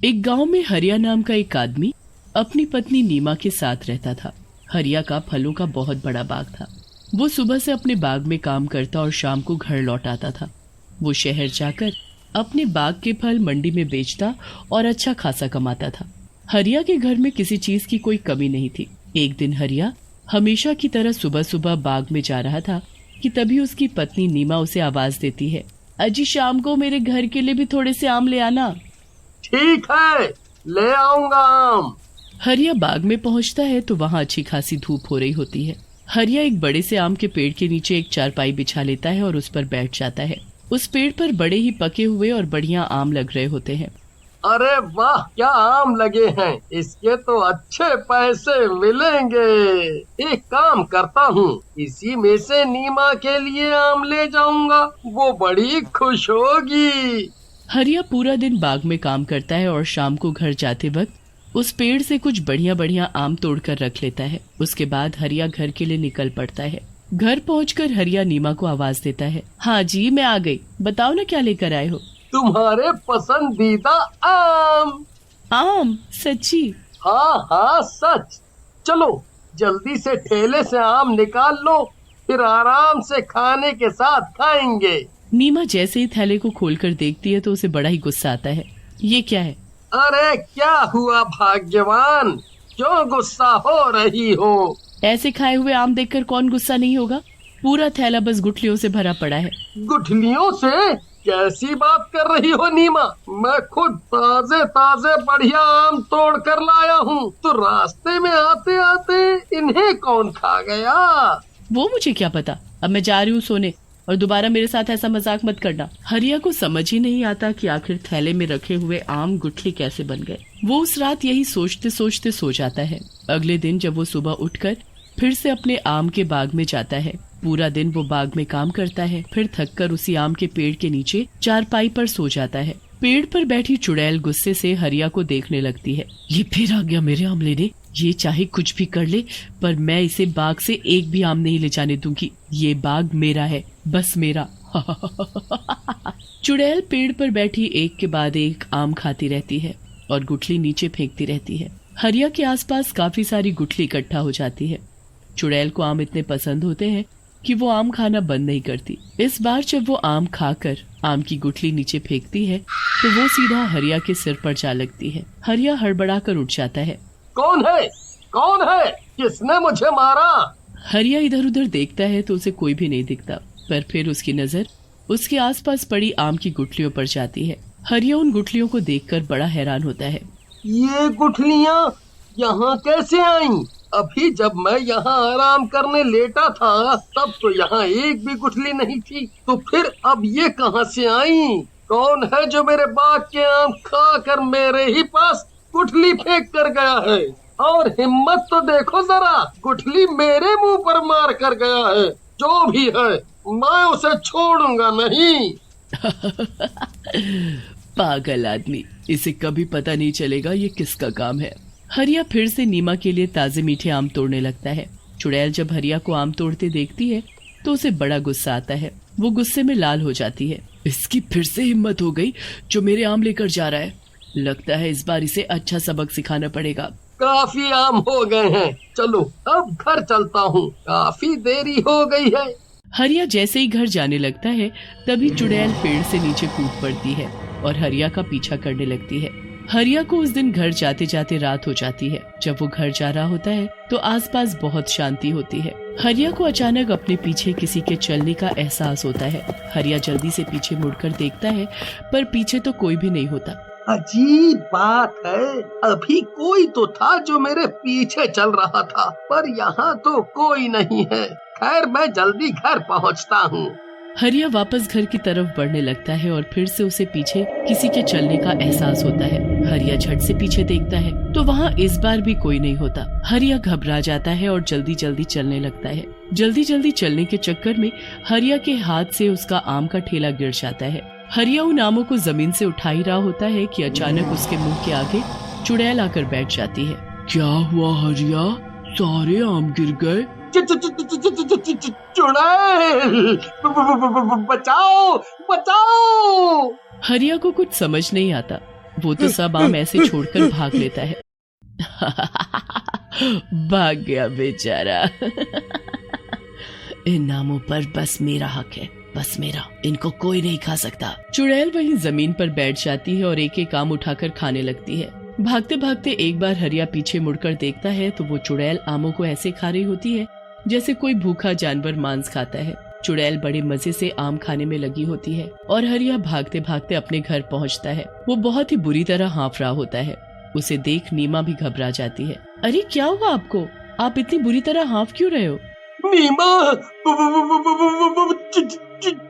एक गांव में हरिया नाम का एक आदमी अपनी पत्नी नीमा के साथ रहता था। हरिया का फलों का बहुत बड़ा बाग था। वो सुबह से अपने बाग में काम करता और शाम को घर लौट आता था। वो शहर जाकर अपने बाग के फल मंडी में बेचता और अच्छा खासा कमाता था। हरिया के घर में किसी चीज की कोई कमी नहीं थी। एक दिन हरिया हमेशा की तरह सुबह सुबह बाग में जा रहा था कि तभी उसकी पत्नी नीमा उसे आवाज देती है, अजी शाम को मेरे घर के लिए भी थोड़े से आम ले आना। ठीक है, ले आऊंगा आम। हरिया बाग में पहुंचता है तो वहाँ अच्छी खासी धूप हो रही होती है। हरिया एक बड़े से आम के पेड़ के नीचे एक चारपाई बिछा लेता है और उस पर बैठ जाता है। उस पेड़ पर बड़े ही पके हुए और बढ़िया आम लग रहे होते हैं। अरे वाह, क्या आम लगे हैं, इसके तो अच्छे पैसे मिलेंगे। एक काम करता हूँ, इसी में से नीमा के लिए आम ले जाऊंगा, वो बड़ी खुश होगी। हरिया पूरा दिन बाग में काम करता है और शाम को घर जाते वक्त उस पेड़ से कुछ बढ़िया बढ़िया आम तोड़कर रख लेता है। उसके बाद हरिया घर के लिए निकल पड़ता है। घर पहुंचकर हरिया नीमा को आवाज देता है, हाँ जी मैं आ गई, बताओ ना क्या लेकर आए हो। तुम्हारे पसंदीदा आम। आम? सच्ची? हाँ हाँ सच। चलो जल्दी से ठेले से आम निकाल लो, फिर आराम से खाने के साथ खाएंगे। नीमा जैसे ही थैले को खोलकर देखती है तो उसे बड़ा ही गुस्सा आता है। ये क्या है? अरे क्या हुआ भाग्यवान, क्यों गुस्सा हो रही हो? ऐसे खाए हुए आम देखकर कौन गुस्सा नहीं होगा। पूरा थैला बस गुठलियों से भरा पड़ा है। गुठलियों से? कैसी बात कर रही हो नीमा, मैं खुद ताजे ताजे बढ़िया आम तोड़ कर लाया हूँ, तो रास्ते में आते आते इन्हें कौन खा गया? वो मुझे क्या पता, अब मैं जा रही हूँ सोने, और दोबारा मेरे साथ ऐसा मजाक मत करना। हरिया को समझ ही नहीं आता कि आखिर थैले में रखे हुए आम गुठली कैसे बन गए। वो उस रात यही सोचते सोचते सो जाता है। अगले दिन जब वो सुबह उठकर फिर से अपने आम के बाग में जाता है, पूरा दिन वो बाग में काम करता है, फिर थककर उसी आम के पेड़ के नीचे चारपाई पर सो जाता है। पेड़ पर बैठी चुड़ैल गुस्से से हरिया को देखने लगती है। ये फिर आ गया मेरे आम लेने, ये चाहे कुछ भी कर ले पर मैं इसे बाग से एक भी आम नहीं ले जाने दूंगी। ये बाग मेरा है, बस मेरा। चुड़ैल पेड़ पर बैठी एक के बाद एक आम खाती रहती है और गुठली नीचे फेंकती रहती है। हरिया के आसपास काफी सारी गुठली इकट्ठा हो जाती है। चुड़ैल को आम इतने पसंद होते हैं कि वो आम खाना बंद नहीं करती। इस बार जब वो आम खाकर आम की गुठली नीचे फेंकती है तो वो सीधा हरिया के सिर पर जा लगती है। हरिया हड़बड़ाकर उठ जाता है। कौन है? कौन है? किसने मुझे मारा? हरिया इधर उधर देखता है तो उसे कोई भी नहीं दिखता, पर फिर उसकी नजर उसके आसपास पड़ी आम की गुठलियों पर जाती है। हरिया उन गुठलियों को देखकर बड़ा हैरान होता है। ये गुठलियाँ यहाँ कैसे आईं? अभी जब मैं यहाँ आराम करने लेटा था तब तो यहाँ एक भी गुठली नहीं थी, तो फिर अब ये कहाँ से आईं? कौन है जो मेरे बाग के आम खा कर मेरे ही पास गुठली फेंक कर गया है? और हिम्मत तो देखो जरा, गुठली मेरे मुंह पर मार कर गया है। जो भी है मैं उसे छोड़ूंगा नहीं। पागल आदमी, इसे कभी पता नहीं चलेगा ये किसका काम है। हरिया फिर से नीमा के लिए ताजे मीठे आम तोड़ने लगता है। चुड़ैल जब हरिया को आम तोड़ते देखती है तो उसे बड़ा गुस्सा आता है। वो गुस्से में लाल हो जाती है। इसकी फिर से हिम्मत हो गई जो मेरे आम लेकर जा रहा है। लगता है इस बार इसे अच्छा सबक सिखाना पड़ेगा। काफी आम हो गए हैं, चलो अब घर चलता हूँ, काफी देरी हो गई है। हरिया जैसे ही घर जाने लगता है तभी चुड़ैल पेड़ से नीचे कूद पड़ती है और हरिया का पीछा करने लगती है। हरिया को उस दिन घर जाते जाते रात हो जाती है। जब वो घर जा रहा होता है तो आसपास बहुत शांति होती है। हरिया को अचानक अपने पीछे किसी के चलने का एहसास होता है। हरिया जल्दी से पीछे मुड़कर देखता है पर पीछे तो कोई भी नहीं होता। अजीब बात है, अभी कोई तो था जो मेरे पीछे चल रहा था, पर यहाँ तो कोई नहीं है। खैर मैं जल्दी घर पहुँचता हूँ। हरिया वापस घर की तरफ बढ़ने लगता है और फिर से उसे पीछे किसी के चलने का एहसास होता है। हरिया झट से पीछे देखता है तो वहाँ इस बार भी कोई नहीं होता। हरिया घबरा जाता है और जल्दी जल्दी चलने लगता है। जल्दी जल्दी चलने के चक्कर में हरिया के हाथ से उसका आम का ठेला गिर जाता है। हरिया उन आमों को जमीन से उठा ही रहा होता है कि अचानक उसके मुंह के आगे चुड़ैल आकर बैठ जाती है। क्या हुआ हरिया, सारे आम गिर गए? चुड़ैल, बचाओ बचाओ। हरिया को कुछ समझ नहीं आता। वो तो सब आम ऐसे छोड़कर भाग लेता है। भाग गया बेचारा। इन आमों पर बस मेरा हक है, बस मेरा, इनको कोई नहीं खा सकता। चुड़ैल वहीं जमीन पर बैठ जाती है और एक एक आम उठाकर खाने लगती है। भागते भागते एक बार हरिया पीछे मुड़कर देखता है तो वो चुड़ैल आमों को ऐसे खा रही होती है जैसे कोई भूखा जानवर मांस खाता है। चुड़ैल बड़े मजे से आम खाने में लगी होती है और हरिया भागते भागते अपने घर पहुंचता है। वो बहुत ही बुरी तरह हाँफ रहा होता है। उसे देख नीमा भी घबरा जाती है। अरे क्या हुआ आपको? आप इतनी बुरी तरह हाँफ क्यों रहे हो? नीमा,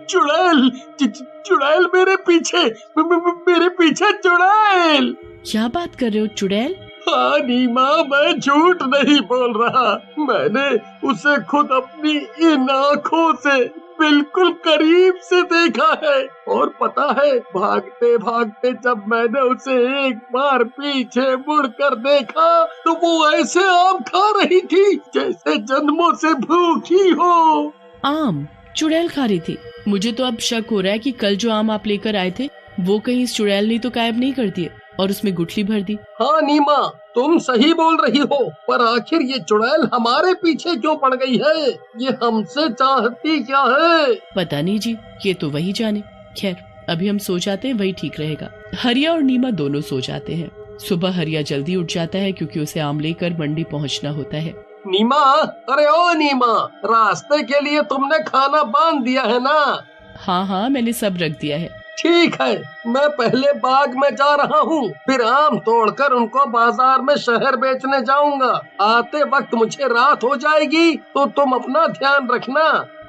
चुड़ैल, चुड़ैल मेरे पीछे, मेरे पीछे चुड़ैल। क्या बात कर रहे हो चुड़ैल? हाँ नीमा, मैं झूठ नहीं बोल रहा। मैंने उसे खुद अपनी इन आँखों से बिल्कुल करीब से देखा है। और पता है, भागते भागते जब मैंने उसे एक बार पीछे मुड़कर देखा तो वो ऐसे आम खा रही थी जैसे जन्मों से भूखी हो। आम चुड़ैल खा रही थी? मुझे तो अब शक हो रहा है कि कल जो आम आप लेकर आए थे वो कहीं इस चुड़ैल ने तो गायब नहीं कर दिए और उसमें गुठली भर दी। हाँ नीमा, तुम सही बोल रही हो, पर आखिर ये चुड़ैल हमारे पीछे क्यों पड़ गई है? ये हमसे चाहती क्या है? पता नहीं जी, ये तो वही जाने। खैर अभी हम सो जाते हैं, वही ठीक रहेगा। हरिया और नीमा दोनों सो जाते हैं। सुबह हरिया जल्दी उठ जाता है क्योंकि उसे आम लेकर मंडी पहुंचना होता है। नीमा, अरे ओ नीमा, रास्ते के लिए तुमने खाना बांध दिया है ना? हाँ, मैंने सब रख दिया है। ठीक है, मैं पहले बाग में जा रहा हूँ, फिर आम तोड़कर उनको बाजार में शहर बेचने जाऊंगा। आते वक्त मुझे रात हो जाएगी तो तुम अपना ध्यान रखना।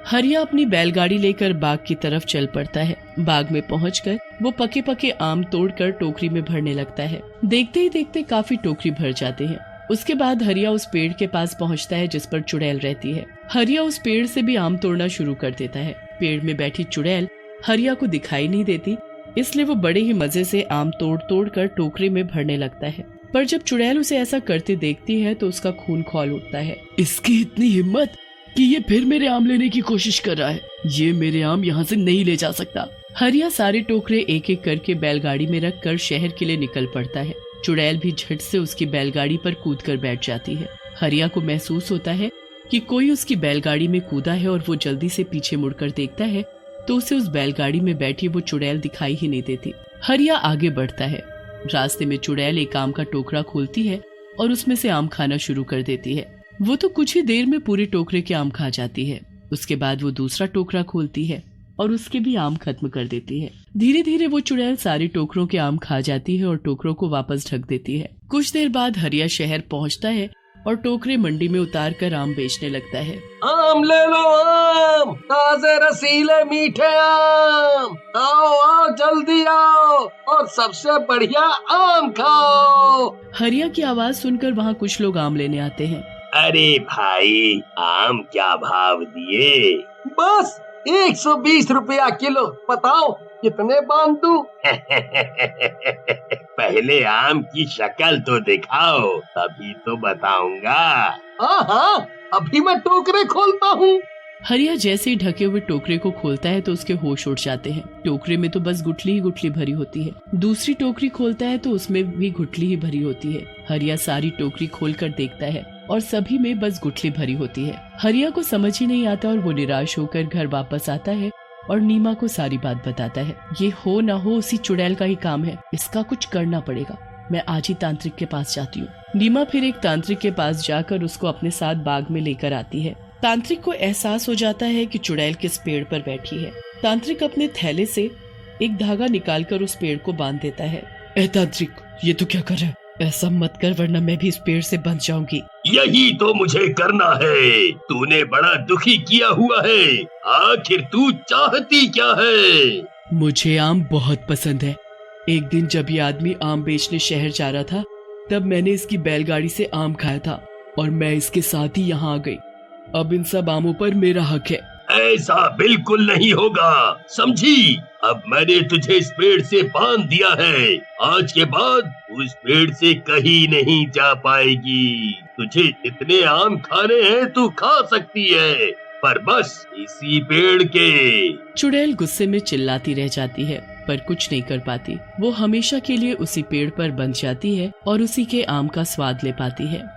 हरिया अपनी बैलगाड़ी लेकर बाग की तरफ चल पड़ता है। बाग में पहुंचकर वो पके पके आम तोड़कर टोकरी में भरने लगता है। देखते ही देखते काफी टोकरी भर जाते हैं। उसके बाद हरिया उस पेड़ के पास पहुंचता है जिस पर चुड़ैल रहती है। हरिया उस पेड़ से भी आम तोड़ना शुरू कर देता है। पेड़ में बैठी चुड़ैल हरिया को दिखाई नहीं देती, इसलिए वो बड़े ही मजे से आम तोड़ तोड़ कर टोकरी में भरने लगता है। पर जब चुड़ैल उसे ऐसा करते देखती है तो उसका खून खौल उठता है। इसकी इतनी हिम्मत कि ये फिर मेरे आम लेने की कोशिश कर रहा है। ये मेरे आम यहाँ से नहीं ले जा सकता। हरिया सारे टोकरे एक एक करके बैलगाड़ी में रख कर शहर के लिए निकल पड़ता है। चुड़ैल भी झट से उसकी बैलगाड़ी पर कूद कर बैठ जाती है। हरिया को महसूस होता है कि कोई उसकी बैलगाड़ी में कूदा है और वो जल्दी से पीछे मुड़कर देखता है तो उसे उस बैलगाड़ी में बैठी वो चुड़ैल दिखाई ही नहीं देती। हरिया आगे बढ़ता है। रास्ते में चुड़ैल एक आम का टोकरा खोलती है और उसमें से आम खाना शुरू कर देती है। वो तो कुछ ही देर में पूरे टोकरे के आम खा जाती है। उसके बाद वो दूसरा टोकरा खोलती है और उसके भी आम खत्म कर देती है। धीरे धीरे वो चुड़ैल सारे टोकरों के आम खा जाती है और टोकरों को वापस ढक देती है। कुछ देर बाद हरिया शहर पहुंचता है और टोकरे मंडी में उतार कर आम बेचने लगता है। आम ले लो, आम ताजे रसीले मीठे आम, आओ जल्दी आओ और सबसे बढ़िया आम खाओ। हरिया की आवाज सुनकर वहाँ कुछ लोग आम लेने आते हैं। अरे भाई, आम क्या भाव दिए? बस 120 रुपया किलो, बताओ कितने बांध दूं? पहले आम की शक्ल तो दिखाओ, तभी तो बताऊंगा। हाँ, अभी मैं टोकरे खोलता हूँ। हरिया जैसे ही ढके हुए टोकरे को खोलता है तो उसके होश उड़ जाते हैं। टोकरे में तो बस गुठली ही गुठली भरी होती है। दूसरी टोकरी खोलता है तो उसमें भी गुठली ही भरी होती है। हरिया सारी टोकरी खोलकर देखता है और सभी में बस गुठली भरी होती है। हरिया को समझ ही नहीं आता और वो निराश होकर घर वापस आता है और नीमा को सारी बात बताता है। ये हो ना हो उसी चुड़ैल का ही काम है, इसका कुछ करना पड़ेगा। मैं आज ही तांत्रिक के पास जाती हूँ। नीमा फिर एक तांत्रिक के पास जाकर उसको अपने साथ बाग में लेकर आती है। तांत्रिक को एहसास हो जाता है कि चुड़ैल किस पेड़ पर बैठी है। तांत्रिक अपने थैले से एक धागा निकालकर उस पेड़ को बांध देता है। ए तांत्रिक, ये तो क्या कर रहा है? ऐसा मत कर वरना मैं भी इस पेड़ से बंध जाऊंगी। यही तो मुझे करना है। तूने बड़ा दुखी किया हुआ है। आखिर तू चाहती क्या है? मुझे आम बहुत पसंद है। एक दिन जब ये आदमी आम बेचने शहर जा रहा था तब मैंने इसकी बैलगाड़ी से आम खाया था और मैं इसके साथ ही यहाँ आ गई। अब इन सब आमों पर मेरा हक है। ऐसा बिल्कुल नहीं होगा, समझी? अब मैंने तुझे इस पेड़ से बांध दिया है। आज के बाद उस पेड़ से कहीं नहीं जा पाएगी। तुझे जितने आम खाने हैं तू खा सकती है, पर बस इसी पेड़ के। चुड़ैल गुस्से में चिल्लाती रह जाती है। पर कुछ नहीं कर पाती। वो हमेशा के लिए उसी पेड़ पर बंध जाती है और उसी के आम का स्वाद ले पाती है।